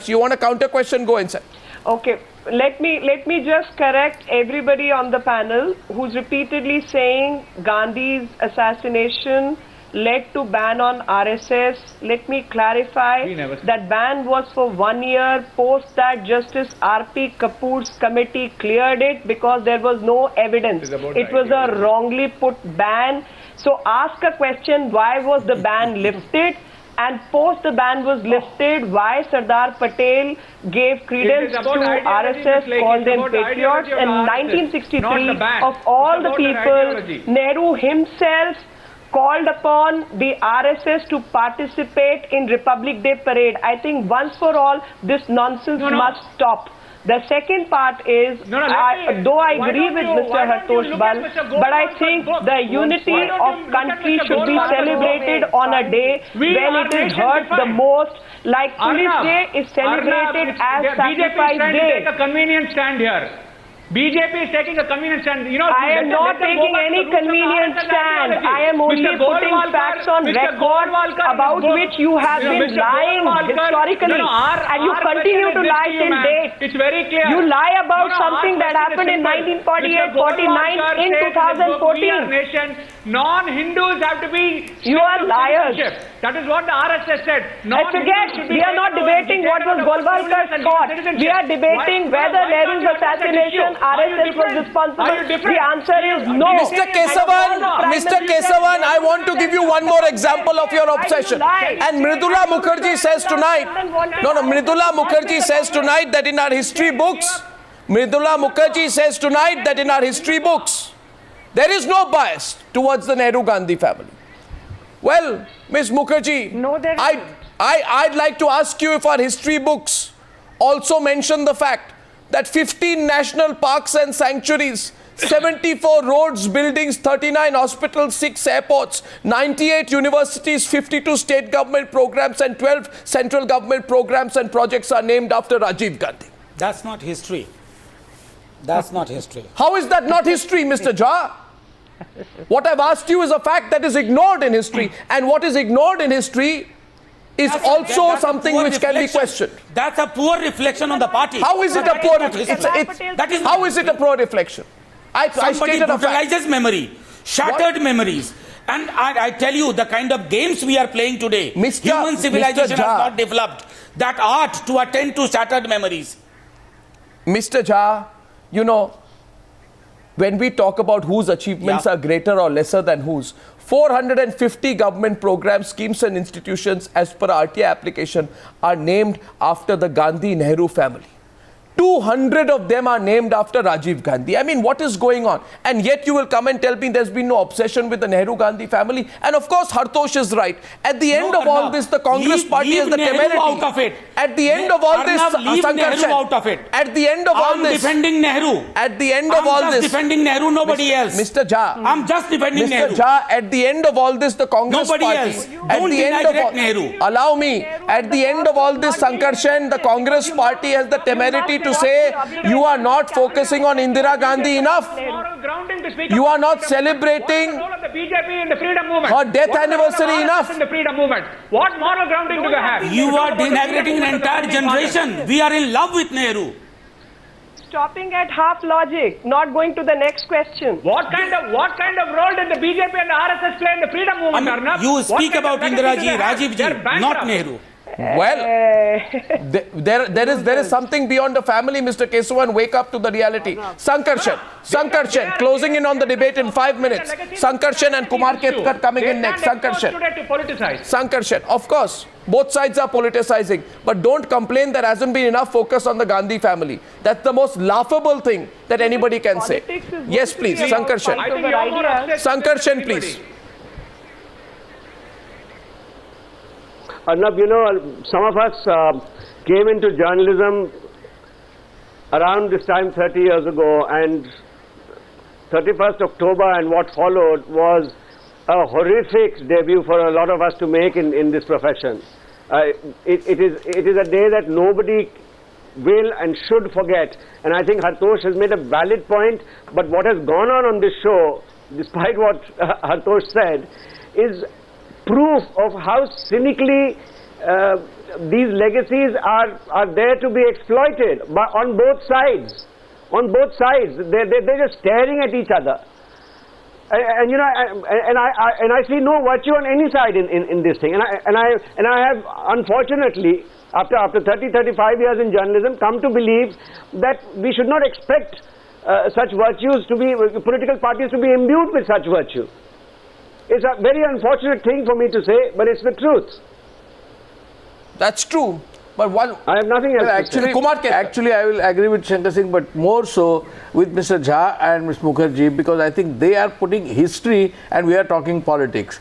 You want a counter question? Go inside. Okay. Let me just correct everybody on the panel who's repeatedly saying Gandhi's assassination led to ban on RSS. Let me clarify that ban was for 1 year. Post that, Justice R.P. Kapoor's committee cleared it because there was no evidence. It was a wrongly put ban. So ask a question, why was the ban lifted? And post the ban was lifted, why Sardar Patel gave credence to RSS, called them patriots? In 1963, of all the people, Nehru himself called upon the RSS to participate in Republic Day parade. I think once for all, this nonsense must stop. The second part is, though I agree with Mr. Hartosh Bal, but I think the unity of country should be celebrated on a day when it is hurt the most, like Police Day is celebrated as Sacrifice Day. Take a convenient stand here. BJP is taking a convenient stand. I am not taking any convenient stand. I am only putting facts on record about which you have been lying historically, and you continue to lie till date. It's very clear. You lie about something that happened in 1948, 49, in 2014. Non-Hindus have to be... You are liars. That is what the RSS said. Again, we are not debating what was Golwalkar's thought. We are debating whether Nehru's assassination, RSS was responsible. The answer is no. Mr. Kesavan, I want to give you one more example of your obsession. And Mridula Mukhrjee says tonight, Mridula Mukhrjee says tonight that in our history books, there is no bias towards the Nehru-Gandhi family. Well, Ms. Mukherjee, I'd like to ask you if our history books also mention the fact that 15 national parks and sanctuaries, 74 roads, buildings, 39 hospitals, 6 airports, 98 universities, 52 state government programs and 12 central government programs and projects are named after Rajiv Gandhi. That's not history. That's not history. How is that not history, Mr. Jha? What I've asked you is a fact that is ignored in history, and what is ignored in history is also something which can be questioned. That's a poor reflection on the party. How is it a poor reflection? How is it a poor reflection? Somebody brutalizes memory, shattered memories. And I tell you, the kind of games we are playing today, human civilization has not developed that art to attend to shattered memories. Mr. Jha, when we talk about whose achievements are greater or lesser than whose, 450 government programs, schemes and institutions as per RTI application are named after the Gandhi-Nehru family. 200 of them are named after Rajiv Gandhi. I mean, what is going on? And yet you will come and tell me there's been no obsession with the Nehru-Gandhi family. And of course, Hartosh is right. At the end of all this, the Congress party has the temerity. Out of it. At the end of all this, Sankarshan. Out of it. At the end of all this, defending Nehru. At the end of all this, I'm just defending Nehru, nobody else. Mr. Jha. I'm just defending Nehru. Mr. Jha, at the end of all this, the Congress nobody party. Else. At Don't the end of all, Nehru. Allow me. At the end of all this, Sankarshan, the Congress party has the temerity to say, you are not focusing on Indira Gandhi enough. You are not celebrating her death anniversary enough. What moral grounding do they have? You are denigrating an entire generation. We are in love with Nehru. Stopping at half logic, not going to the next question. What kind of role did the BJP and the RSS play in the freedom movement, Arnab? You speak about Indira ji, Rajiv ji, not Nehru. Well, there is something beyond the family, Mr. Kesavan. Wake up to the reality. Sankarshan, closing in on the debate in 5 minutes. Sankarshan and Kumar Ketkar coming in next. Sankarshan, of course, both sides are politicizing. But don't complain there hasn't been enough focus on the Gandhi family. That's the most laughable thing that anybody can say. Yes, please, Sankarshan. Sankarshan, please. Arnab, some of us came into journalism around this time 30 years ago, and 31st October and what followed was a horrific debut for a lot of us to make in this profession. It is a day that nobody will and should forget, and I think Hartosh has made a valid point, but what has gone on this show, despite what Hartosh said, is proof of how cynically these legacies are there to be exploited on both sides. On both sides, they're just staring at each other, and I see no virtue on any side in this thing. And I have, unfortunately, after 30-35 years in journalism, come to believe that we should not expect such virtues to be, political parties to be imbued with such virtue. It's a very unfortunate thing for me to say, but it's the truth. That's true. But I have nothing else to say. Actually, I will agree with Shankar Singh, but more so with Mr. Jha and Ms. Mukherjee, because I think they are putting history and we are talking politics.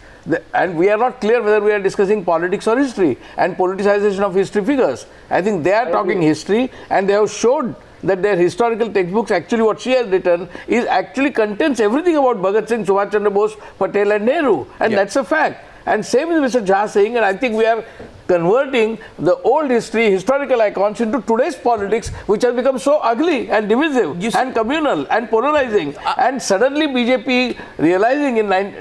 And we are not clear whether we are discussing politics or history and politicization of history figures. I think they are talking history, and they have showed that their historical textbooks, actually what she has written, is actually contains everything about Bhagat Singh, Subhash Chandra Bose, Patel and Nehru. And that's a fact. And same is Mr. Jha saying, and I think we are converting the old history, historical icons into today's politics, which has become so ugly and divisive and communal and polarizing. And suddenly BJP realizing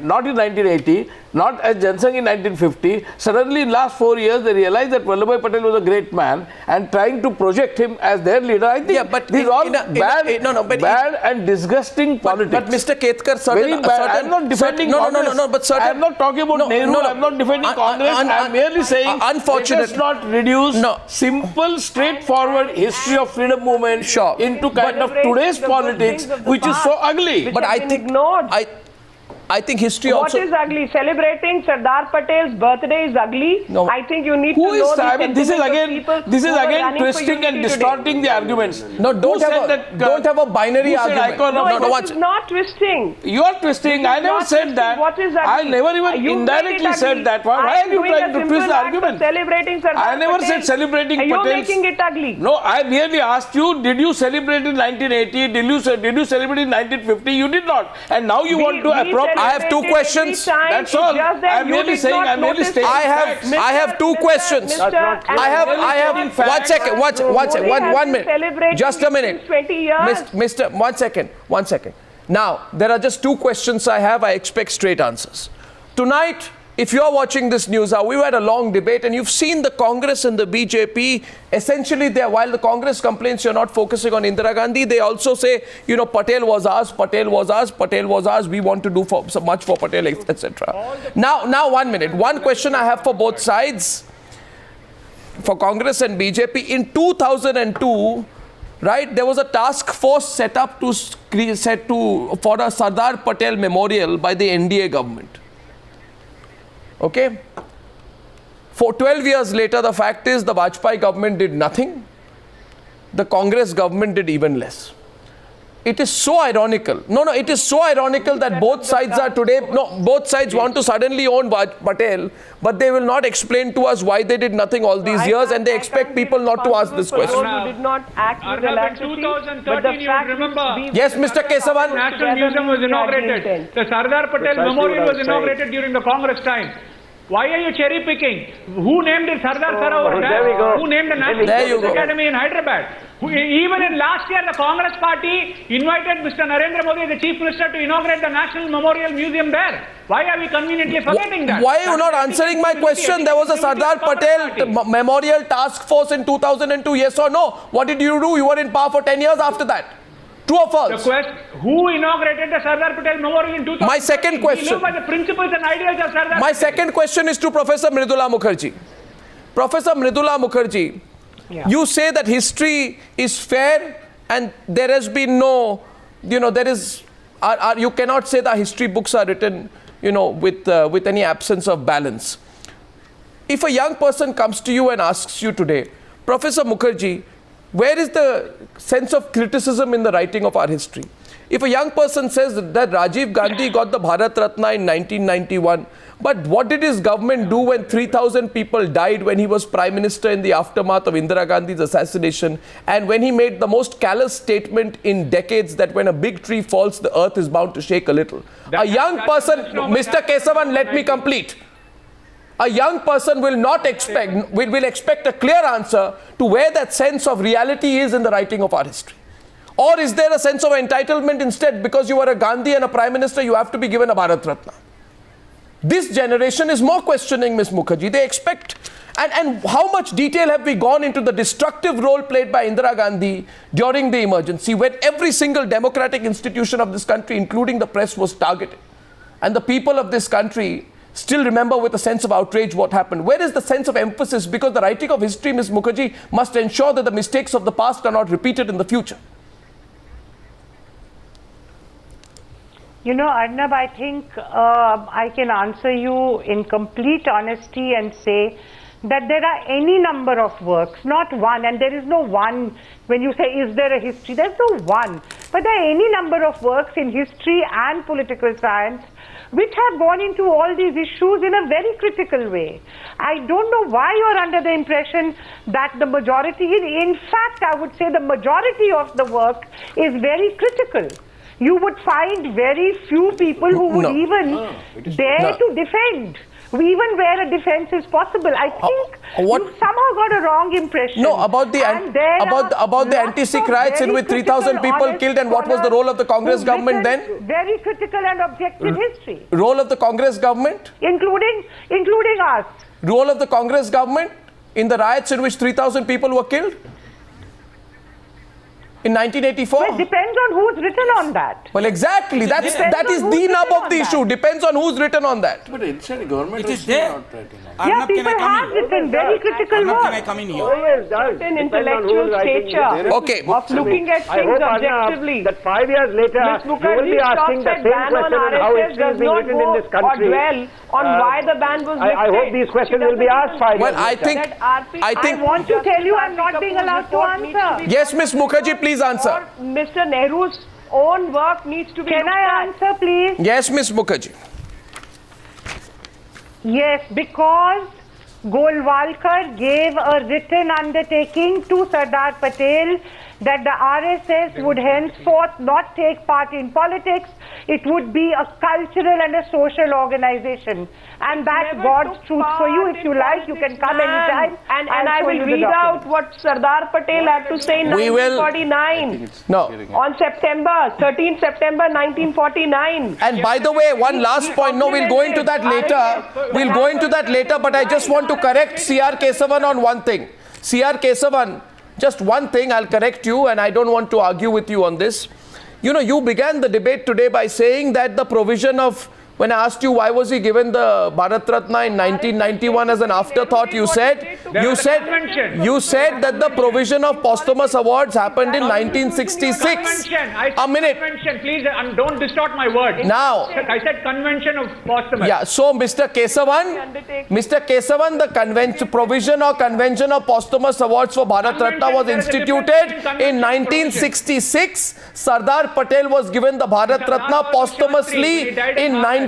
not in 1980, not as Jansang in 1950, suddenly in last 4 years they realized that Vallabhbhai Patel was a great man and trying to project him as their leader. I think these are all bad and disgusting politics. But Mr. Ketkar, very bad. I'm not defending Congress. I'm not talking about Nehru. I'm not defending Congress. I'm merely saying unfortunate. Let us not reduce simple, straightforward history of freedom movement into kind of today's politics, which is so ugly. But I think I think history what also. What is ugly? Celebrating Sardar Patel's birthday is ugly. No. I think you need to know this is again twisting and distorting the arguments. No, don't have a binary argument. No, it is not twisting. You are twisting. I never said that. What is ugly? I never even indirectly said that. Why are you trying to twist the argument? Celebrating Sardar I never said celebrating Patel. You're making it ugly. No, I merely asked you, did you celebrate in 1980? Did you celebrate in 1950? You did not. And now you want to appropriate. I have two questions. That's all. I'm merely saying. I'm merely stating. I have two questions. I have 1 second. 1 minute. Just a minute. 20 years. Mr. 1 second. Now, there are just two questions I have. I expect straight answers. Tonight, if you're watching this news, we've had a long debate and you've seen the Congress and the BJP, essentially while the Congress complains you're not focusing on Indira Gandhi, they also say, Patel was ours, we want to do so much for Patel, etc. Now 1 minute. One question I have for both sides, for Congress and BJP. In 2002, right, there was a task force set up for a Sardar Patel memorial by the NDA government. Okay, for 12 years later, the fact is the Vajpayee government did nothing. The Congress government did even less. It is so ironical. It is so ironical that both sides are today, both sides want to suddenly own Patel, but they will not explain to us why they did nothing all these years, and they expect people not to ask this question. Who did not act with Arnab, in 2013, you remember? Yes, Mr. Kesavan. National Museum was inaugurated. The Sardar Patel Memorial was inaugurated during the Congress time. Why are you cherry picking? Who named it Sardar Sarovar? There we go. Who named the National Academy in Hyderabad? Even in last year, the Congress party invited Mr. Narendra Modi, the Chief Minister, to inaugurate the National Memorial Museum there. Why are we conveniently forgetting that? Why are you not answering my question? There was a Sardar Patel Memorial Task Force in 2002, yes or no? What did you do? You were in power for 10 years after that. True or false? The question, who inaugurated the Sardar Patel Memorial in 2000? My second question. We live by the principles and ideals of Sardar My Patel. second question is to Professor Mridula Mukherjee. Professor Mridula Mukherjee, you say that history is fair and there has been no, you cannot say that history books are written, with any absence of balance. If a young person comes to you and asks you today, Professor Mukherjee, where is the sense of criticism in the writing of our history? If a young person says that Rajiv Gandhi got the Bharat Ratna in 1991, but what did his government do when 3,000 people died when he was Prime Minister in the aftermath of Indira Gandhi's assassination, and when he made the most callous statement in decades that when a big tree falls, the earth is bound to shake a little? A young person, Mr. Kesavan, let me complete. A young person will expect a clear answer to where that sense of reality is in the writing of our history. Or is there a sense of entitlement instead, because you are a Gandhi and a Prime Minister, you have to be given a Bharat Ratna? This generation is more questioning, Ms. Mukherjee. They expect, and how much detail have we gone into the destructive role played by Indira Gandhi during the emergency, when every single democratic institution of this country, including the press, was targeted. And the people of this country still remember with a sense of outrage what happened. Where is the sense of emphasis? Because the writing of history, Ms. Mukherjee, must ensure that the mistakes of the past are not repeated in the future. Arnab, I think I can answer you in complete honesty and say that there are any number of works, not one, and there is no one. When you say, is there a history? There's no one. But there are any number of works in history and political science which have gone into all these issues in a very critical way. I don't know why you're under the impression that the majority, in fact, I would say the majority of the work is very critical. You would find very few people who would dare to defend. Even where a defense is possible. I think you somehow got a wrong impression. No, about the anti-Sikh riots in which 3,000 people killed, and what was the role of the Congress government then? Very critical and objective history. Role of the Congress government? Including us. Role of the Congress government in the riots in which 3,000 people were killed? In 1984? Well, it depends on who's written on that. Well, exactly. That is the nub of the issue. Depends on who's written on that. But inside the government it is there. Yeah, people have written very critical work. Can I come in here? Always does. Certain intellectual stature Okay. of looking at I things hope, objectively. Arnab, that 5 years later, Ms. you will Mukherjee be asking the same question on how history is being written in this country. Or dwell on why the ban was lifted. I hope these questions will be asked 5 Well, years later. I want to tell you I'm not being allowed to answer. Yes, Ms. Mukherjee, please answer. Mr. Nehru's own work needs to be Can I answer, please? Yes, Ms. Mukherjee. Yes, because Golwalkar gave a written undertaking to Sardar Patel that the RSS would henceforth not take part in politics. It would be a cultural and a social organization. And that's God's truth for you. If you like, you can come anytime. And I will read out what Sardar Patel had to say in 1949. No. On 13 September 1949. And by the way, one last point. No, we'll go into that later. We'll go into that later. But I just want to correct C.R. Kesavan on one thing. C.R. Kesavan, just one thing, I'll correct you, and I don't want to argue with you on this. You know, you began the debate today by saying that the provision of, when I asked you why was he given the Bharat Ratna in 1991 as an afterthought, you said that the provision of posthumous awards happened in 1966. A minute. Convention, please, and don't distort my words. Now, I said convention of posthumous. yeah, so Mr. Kesavan, the provision or convention of posthumous awards for Bharat Ratna was instituted in 1966. Sardar Patel was given the Bharat Ratna posthumously in 1991.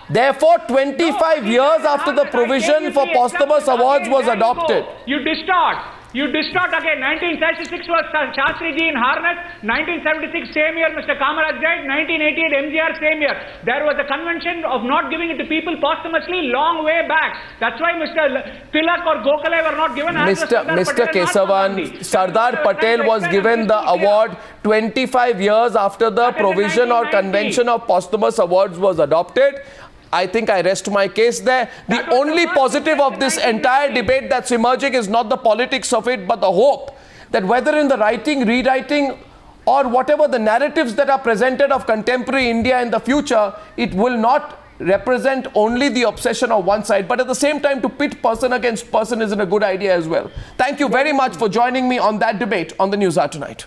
Therefore, 25 years after the provision for posthumous awards was adopted. You distort. You distort again. 1966 was Shastriji in harness. 1976 same year Mr. Kamaraj died. 1988 MGR same year. There was a convention of not giving it to people posthumously long way back. That's why Mr. Tilak or Gokhale were not given. Mr. Kesavan, Sardar Patel was given the award 25 years after the provision or convention of posthumous awards was adopted. I think I rest my case there. The only positive of this entire debate that's emerging is not the politics of it, but the hope that whether in the writing, rewriting, or whatever the narratives that are presented of contemporary India in the future, it will not represent only the obsession of one side, but at the same time to pit person against person isn't a good idea as well. Thank you very much for joining me on that debate on the Newshour tonight.